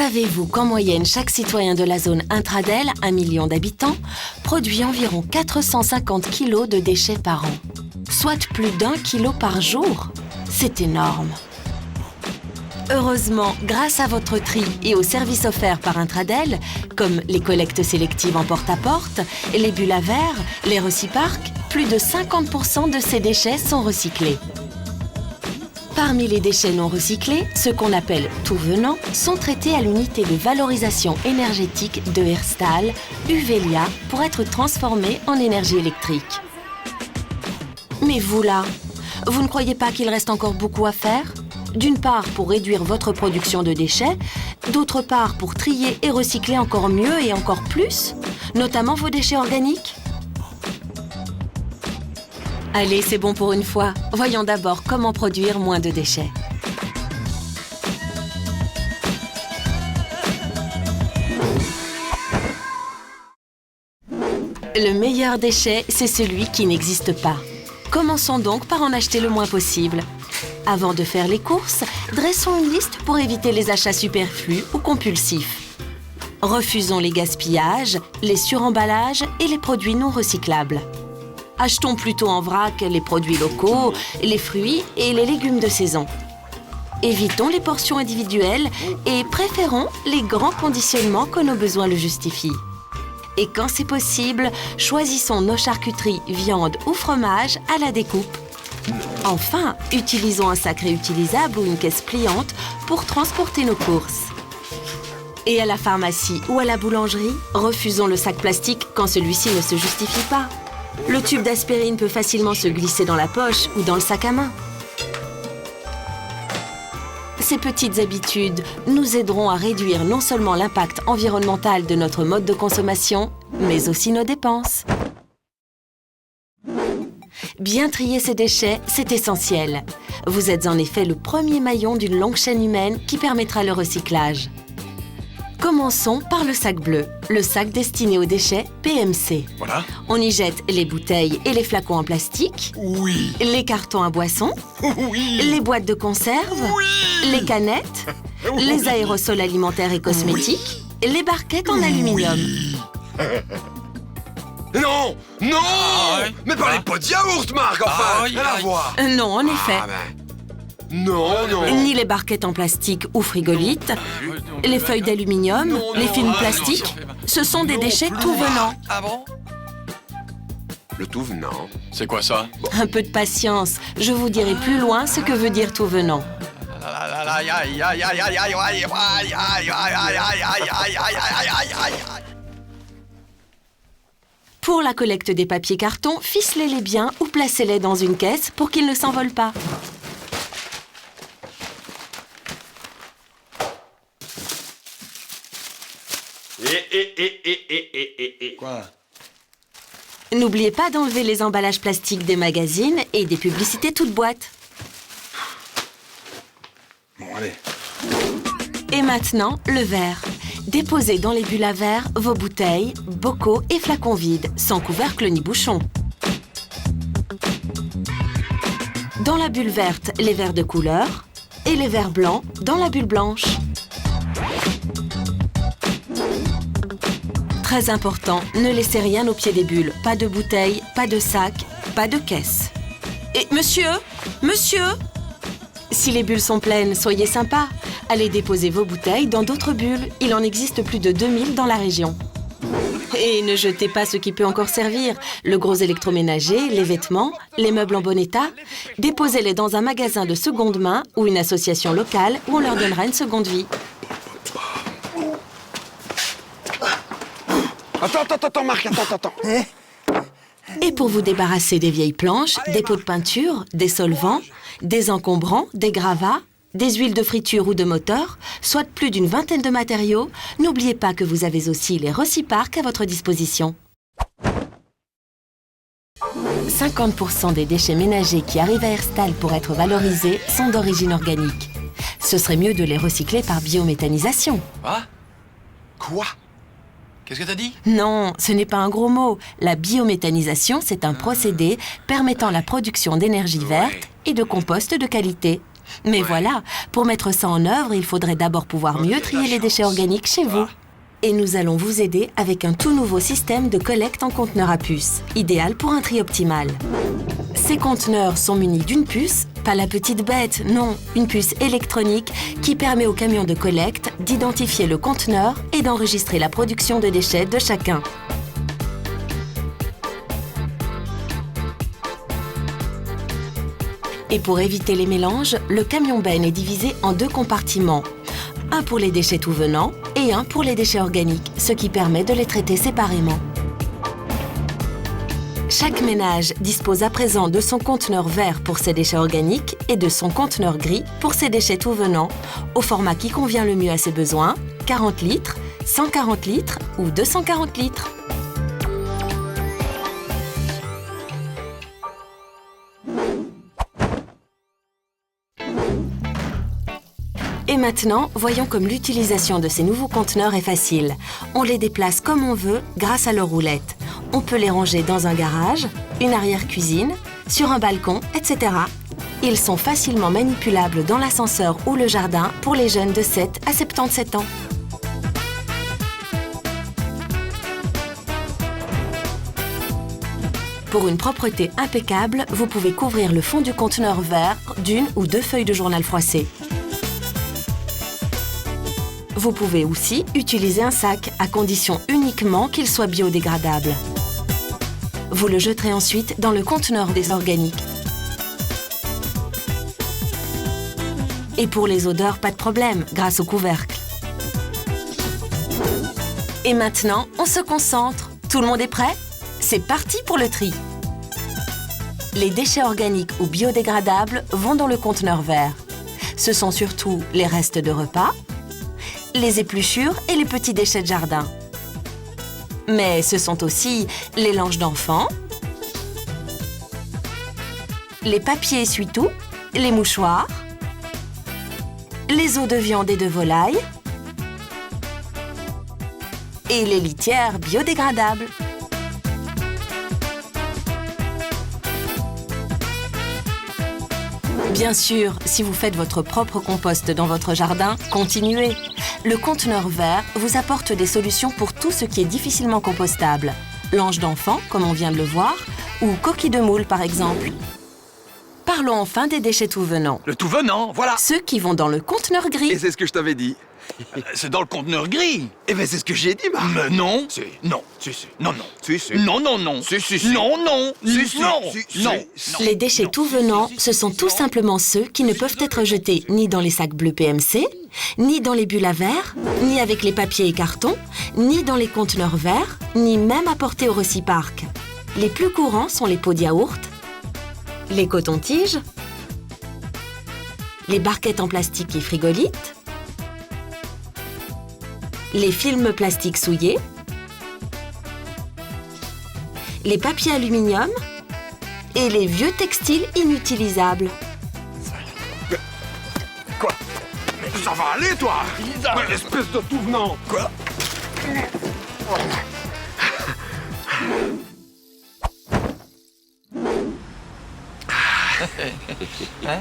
Savez-vous qu'en moyenne, chaque citoyen de la zone Intradel, 1 million d'habitants, produit environ 450 kg de déchets par an, soit plus d'1 kilo par jour? C'est énorme. Heureusement, grâce à votre tri et aux services offerts par Intradel, comme les collectes sélectives en porte-à-porte, les bulles à verre, les Reciparc, plus de 50% de ces déchets sont recyclés. Parmi les déchets non recyclés, ceux qu'on appelle tout venant sont traités à l'unité de valorisation énergétique de Herstal, Uvelia, pour être transformés en énergie électrique. Mais vous là, vous ne croyez pas qu'il reste encore beaucoup à faire ? D'une part pour réduire votre production de déchets, d'autre part pour trier et recycler encore mieux et encore plus, notamment vos déchets organiques. Allez, c'est bon pour une fois. Voyons d'abord comment produire moins de déchets. Le meilleur déchet, c'est celui qui n'existe pas. Commençons donc par en acheter le moins possible. Avant de faire les courses, dressons une liste pour éviter les achats superflus ou compulsifs. Refusons les gaspillages, les suremballages et les produits non recyclables. Achetons plutôt en vrac les produits locaux, les fruits et les légumes de saison. Évitons les portions individuelles et préférons les grands conditionnements que nos besoins le justifient. Et quand c'est possible, choisissons nos charcuteries, viande ou fromage à la découpe. Enfin, utilisons un sac réutilisable ou une caisse pliante pour transporter nos courses. Et à la pharmacie ou à la boulangerie, refusons le sac plastique quand celui-ci ne se justifie pas. Le tube d'aspirine peut facilement se glisser dans la poche ou dans le sac à main. Ces petites habitudes nous aideront à réduire non seulement l'impact environnemental de notre mode de consommation, mais aussi nos dépenses. Bien trier ces déchets, c'est essentiel. Vous êtes en effet le premier maillon d'une longue chaîne humaine qui permettra le recyclage. Commençons par le sac bleu, le sac destiné aux déchets PMC. Voilà. On y jette les bouteilles et les flacons en plastique, Oui. les cartons à boissons, Oui. les boîtes de conserve, Oui. les canettes, Oui. les aérosols alimentaires et cosmétiques, les barquettes en aluminium. Oui. Non. Non. Ah ouais. Mais parlez pas de yaourt, Marc, enfin. Ah oui, Rien à oui. voir. Non, en effet. Ah ben. Non, non. Ni les barquettes en plastique ou frigolites, les feuilles d'aluminium, Non, les non, films ah, plastiques, non, ce sont des non déchets plus. tout venant. Ah bon? Le tout venant. C'est quoi ça? Un peu de patience, je vous dirai plus loin ce que veut dire tout venant. Pour la collecte des papiers cartons, ficelez-les bien ou placez-les dans une caisse pour qu'ils ne s'envolent pas. Quoi? N'oubliez pas d'enlever les emballages plastiques des magazines et des publicités toutes boîtes. Bon, allez. Et maintenant, le verre. Déposez dans les bulles à verre vos bouteilles, bocaux et flacons vides, sans couvercle ni bouchon. Dans la bulle verte, les verres de couleur et les verres blancs dans la bulle blanche. Très important, ne laissez rien au pied des bulles. Pas de bouteilles, pas de sac, pas de caisse. Et monsieur, si les bulles sont pleines, soyez sympa. Allez déposer vos bouteilles dans d'autres bulles. Il en existe plus de 2000 dans la région. Et ne jetez pas ce qui peut encore servir. Le gros électroménager, les vêtements, les meubles en bon état. Déposez-les dans un magasin de seconde main ou une association locale où on leur donnera une seconde vie. Attends, Marc, attends. Et pour vous débarrasser des vieilles planches, des pots de peinture, des solvants, des encombrants, des gravats, des huiles de friture ou de moteur, soit plus d'une vingtaine de matériaux, n'oubliez pas que vous avez aussi les Reciparc à votre disposition. 50% des déchets ménagers qui arrivent à Herstal pour être valorisés sont d'origine organique. Ce serait mieux de les recycler par biométhanisation. Quoi? Qu'est-ce que t'as dit? Non, ce n'est pas un gros mot. La biométhanisation, c'est un procédé permettant la production d'énergie verte et de compost de qualité. Mais voilà, pour mettre ça en œuvre, il faudrait d'abord pouvoir mieux trier les déchets organiques chez vous. Et nous allons vous aider avec un tout nouveau système de collecte en conteneur à puce, idéal pour un tri optimal. Ces conteneurs sont munis d'une puce, pas la petite bête, non, une puce électronique qui permet au camion de collecte d'identifier le conteneur et d'enregistrer la production de déchets de chacun. Et pour éviter les mélanges, le camion benne est divisé en 2 compartiments. Un pour les déchets tout venants et un pour les déchets organiques, ce qui permet de les traiter séparément. Chaque ménage dispose à présent de son conteneur vert pour ses déchets organiques et de son conteneur gris pour ses déchets tout venants, au format qui convient le mieux à ses besoins, 40 litres, 140 litres ou 240 litres. Et maintenant, voyons comme l'utilisation de ces nouveaux conteneurs est facile. On les déplace comme on veut grâce à leur roulette. On peut les ranger dans un garage, une arrière-cuisine, sur un balcon, etc. Ils sont facilement manipulables dans l'ascenseur ou le jardin pour les jeunes de 7 à 77 ans. Pour une propreté impeccable, vous pouvez couvrir le fond du conteneur vert d'1 ou 2 feuilles de journal froissé. Vous pouvez aussi utiliser un sac, à condition uniquement qu'il soit biodégradable. Vous le jeterez ensuite dans le conteneur des organiques. Et pour les odeurs, pas de problème, grâce au couvercle. Et maintenant, on se concentre. Tout le monde est prêt? C'est parti pour le tri. Les déchets organiques ou biodégradables vont dans le conteneur vert. Ce sont surtout les restes de repas, les épluchures et les petits déchets de jardin. Mais ce sont aussi les langes d'enfants, les papiers essuie-tout, les mouchoirs, les os de viande et de volaille et les litières biodégradables. Bien sûr, si vous faites votre propre compost dans votre jardin, continuez. Le conteneur vert vous apporte des solutions pour tout ce qui est difficilement compostable. Langes d'enfants, comme on vient de le voir, ou coquilles de moule, par exemple. Parlons enfin des déchets tout venants. Le tout venant, voilà. Ceux qui vont dans le conteneur gris. Et c'est ce que je t'avais dit. C'est dans le conteneur gris. Eh ben c'est ce que j'ai dit, Marc. Mais non. Si. Non. Si, si. Non, non. Si, si. Non, non, non. Si, si, si. Non, non. Si, si. Non. Si, Non. si. Non. Les déchets tout venants, ce sont tout simplement ceux qui ne peuvent être jetés ni dans les sacs bleus PMC, ni dans les bulles à verre, ni avec les papiers et cartons, ni dans les conteneurs verts, ni même apportés au Reciparc. Les plus courants sont les pots de yaourt, les cotons-tiges, les barquettes en plastique et frigolites, les films plastiques souillés, les papiers aluminium et les vieux textiles inutilisables. Quoi? Mais ça va aller, toi? Mais espèce de tout venant. Quoi? Hein?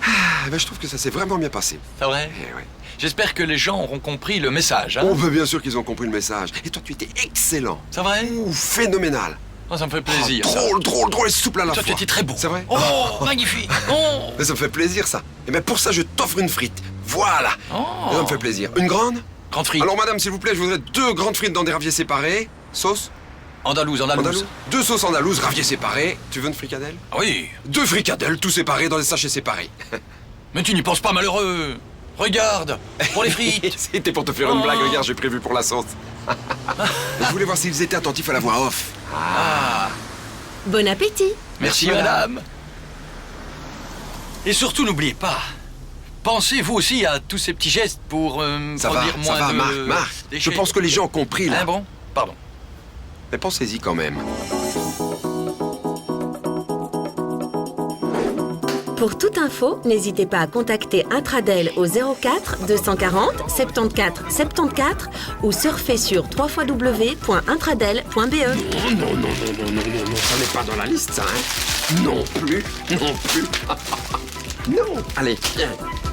Ah, ben, je trouve que ça s'est vraiment bien passé. C'est vrai? Eh ouais. J'espère que les gens auront compris le message, hein? Oh, ben, bien sûr qu'ils ont compris le message. Et toi, tu étais excellent. C'est vrai? Ouh, phénoménal. Oh, ça me fait plaisir. Oh, drôle et souple à la Toi, tu fois. étais très beau. C'est vrai? Oh, magnifique. Oh. Mais ça me fait plaisir, ça. Et ben pour ça, je t'offre une frite. Voilà. Oh. Ça me fait plaisir. Une grande? Grande frite. Alors, madame, s'il vous plaît, je voudrais 2 grandes frites dans des raviers séparés. Sauce? Andalouse. Andalouse. 2 sauces andalouse, raviers séparés. Tu veux une fricadelle? Ah oui. 2 fricadelles, tout séparés dans des sachets séparés. Mais tu n'y penses pas, malheureux. Regarde, pour les frites. C'était pour te faire une blague, regarde, j'ai prévu pour la sauce. Je voulais voir s'ils étaient attentifs à la voix off. Bon appétit! Merci, madame. Et surtout, n'oubliez pas, pensez vous aussi à tous ces petits gestes pour Ça va, produire moins ça va, de Marc. Je déchets. pense que les gens ont compris, là. Hein, bon? Pardon. Mais pensez-y quand même. Pour toute info, n'hésitez pas à contacter Intradel au 04 240 74 74 ou surfer sur www.intradel.be. Non, ça n'est pas dans la liste, ça, hein? Non plus. Non. Allez, viens.